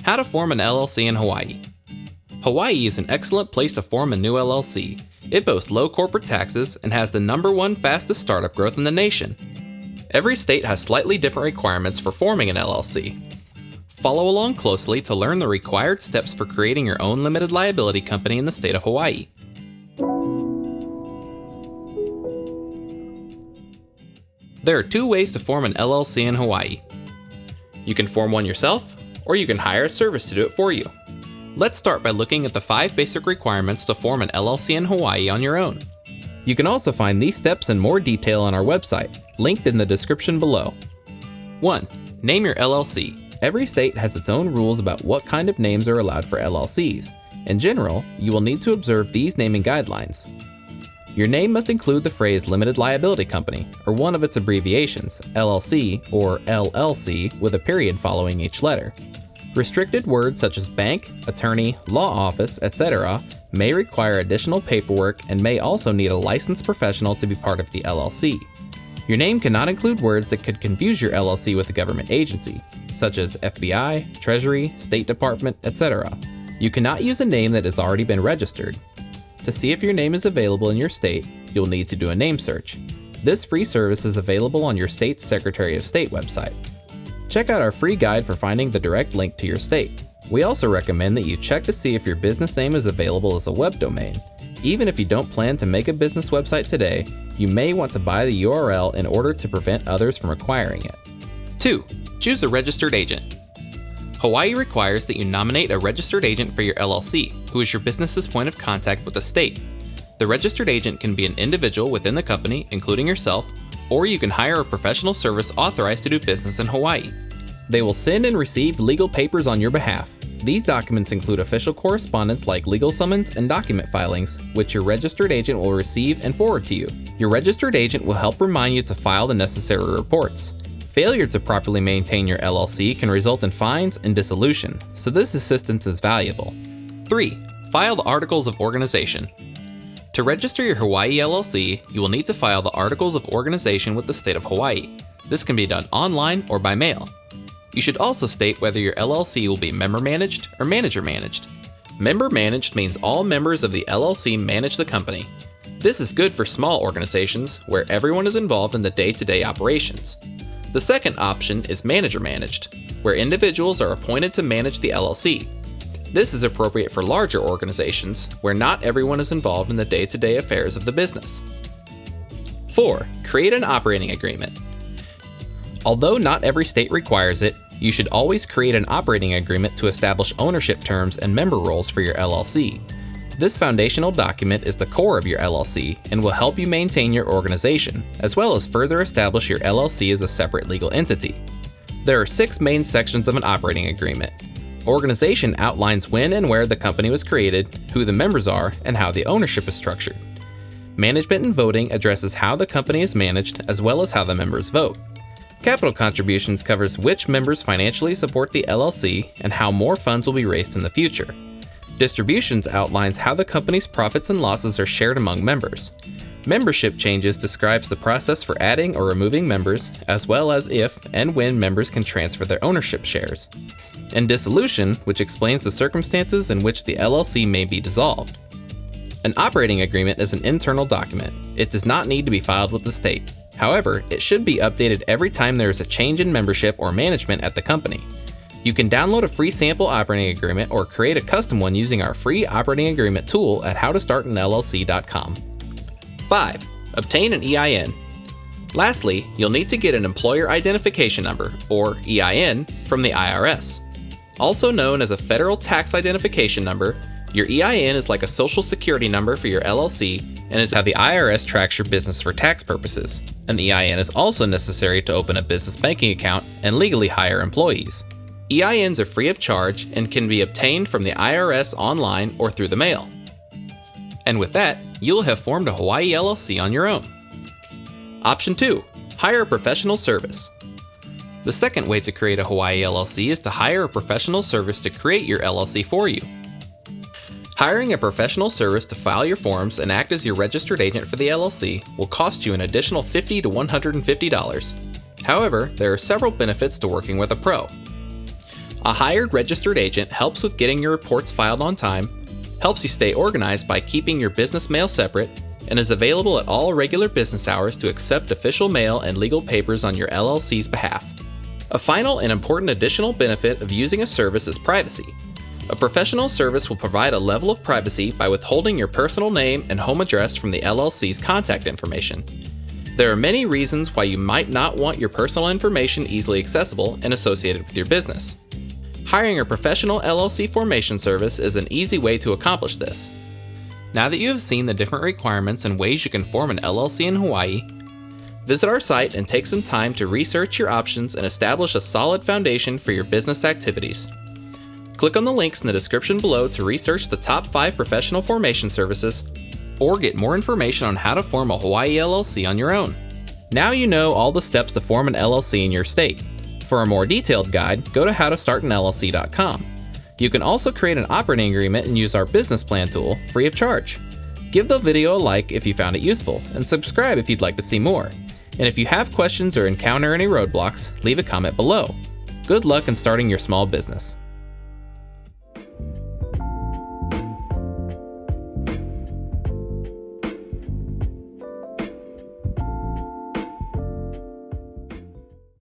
How to form an LLC in Hawaii. Hawaii is an excellent place to form a new LLC. It boasts low corporate taxes and has the #1 fastest startup growth in the nation. Every state has slightly different requirements for forming an LLC. Follow along closely to learn the required steps for creating your own limited liability company in the state of Hawaii. There are 2 ways to form an LLC in Hawaii. You can form one yourself, or you can hire a service to do it for you. Let's start by looking at the 5 basic requirements to form an LLC in Hawaii on your own. You can also find these steps in more detail on our website, linked in the description below. 1. Name your LLC. Every state has its own rules about what kind of names are allowed for LLCs. In general, you will need to observe these naming guidelines. Your name must include the phrase Limited Liability Company, or one of its abbreviations, LLC or LLC, with a period following each letter. Restricted words such as bank, attorney, law office, etc. may require additional paperwork and may also need a licensed professional to be part of the LLC. Your name cannot include words that could confuse your LLC with a government agency, such as FBI, Treasury, State Department, etc. You cannot use a name that has already been registered. To see if your name is available in your state, you'll need to do a name search. This free service is available on your state's Secretary of State website. Check out our free guide for finding the direct link to your state. We also recommend that you check to see if your business name is available as a web domain. Even if you don't plan to make a business website today, you may want to buy the URL in order to prevent others from acquiring it. 2. Choose a registered agent. Hawaii requires that you nominate a registered agent for your LLC, who is your business's point of contact with the state. The registered agent can be an individual within the company, including yourself, or you can hire a professional service authorized to do business in Hawaii. They will send and receive legal papers on your behalf. These documents include official correspondence like legal summons and document filings, which your registered agent will receive and forward to you. Your registered agent will help remind you to file the necessary reports. Failure to properly maintain your LLC can result in fines and dissolution, so this assistance is valuable. 3. File the Articles of Organization. To register your Hawaii LLC, you will need to file the Articles of Organization with the state of Hawaii. This can be done online or by mail. You should also state whether your LLC will be member-managed or manager-managed. Member-managed means all members of the LLC manage the company. This is good for small organizations where everyone is involved in the day-to-day operations. The second option is manager-managed, where individuals are appointed to manage the LLC. This is appropriate for larger organizations, where not everyone is involved in the day-to-day affairs of the business. 4. Create an operating agreement. Although not every state requires it, you should always create an operating agreement to establish ownership terms and member roles for your LLC. This foundational document is the core of your LLC and will help you maintain your organization, as well as further establish your LLC as a separate legal entity. There are 6 main sections of an operating agreement. Organization outlines when and where the company was created, who the members are, and how the ownership is structured. Management and voting addresses how the company is managed, as well as how the members vote. Capital contributions covers which members financially support the LLC and how more funds will be raised in the future. Distributions outlines how the company's profits and losses are shared among members. Membership changes describes the process for adding or removing members, as well as if and when members can transfer their ownership shares. And dissolution, which explains the circumstances in which the LLC may be dissolved. An operating agreement is an internal document. It does not need to be filed with the state. However, it should be updated every time there is a change in membership or management at the company. You can download a free sample operating agreement or create a custom one using our free operating agreement tool at howtostartanllc.com. 5. Obtain an EIN. Lastly, you'll need to get an Employer Identification Number, or EIN, from the IRS. Also known as a Federal Tax Identification Number, your EIN is like a Social Security number for your LLC and is how the IRS tracks your business for tax purposes. An EIN is also necessary to open a business banking account and legally hire employees. EINs are free of charge and can be obtained from the IRS online or through the mail. And with that, you'll have formed a Hawaii LLC on your own. Option 2. Hire a professional service. The second way to create a Hawaii LLC is to hire a professional service to create your LLC for you. Hiring a professional service to file your forms and act as your registered agent for the LLC will cost you an additional $50 to $150. However, there are several benefits to working with a pro. A hired registered agent helps with getting your reports filed on time, helps you stay organized by keeping your business mail separate, and is available at all regular business hours to accept official mail and legal papers on your LLC's behalf. A final and important additional benefit of using a service is privacy. A professional service will provide a level of privacy by withholding your personal name and home address from the LLC's contact information. There are many reasons why you might not want your personal information easily accessible and associated with your business. Hiring a professional LLC formation service is an easy way to accomplish this. Now that you have seen the different requirements and ways you can form an LLC in Hawaii, visit our site and take some time to research your options and establish a solid foundation for your business activities. Click on the links in the description below to research the top 5 professional formation services, or get more information on how to form a Hawaii LLC on your own. Now you know all the steps to form an LLC in your state. For a more detailed guide, go to howtostartanllc.com. You can also create an operating agreement and use our business plan tool free of charge. Give the video a like if you found it useful, and subscribe if you'd like to see more. And if you have questions or encounter any roadblocks, leave a comment below. Good luck in starting your small business.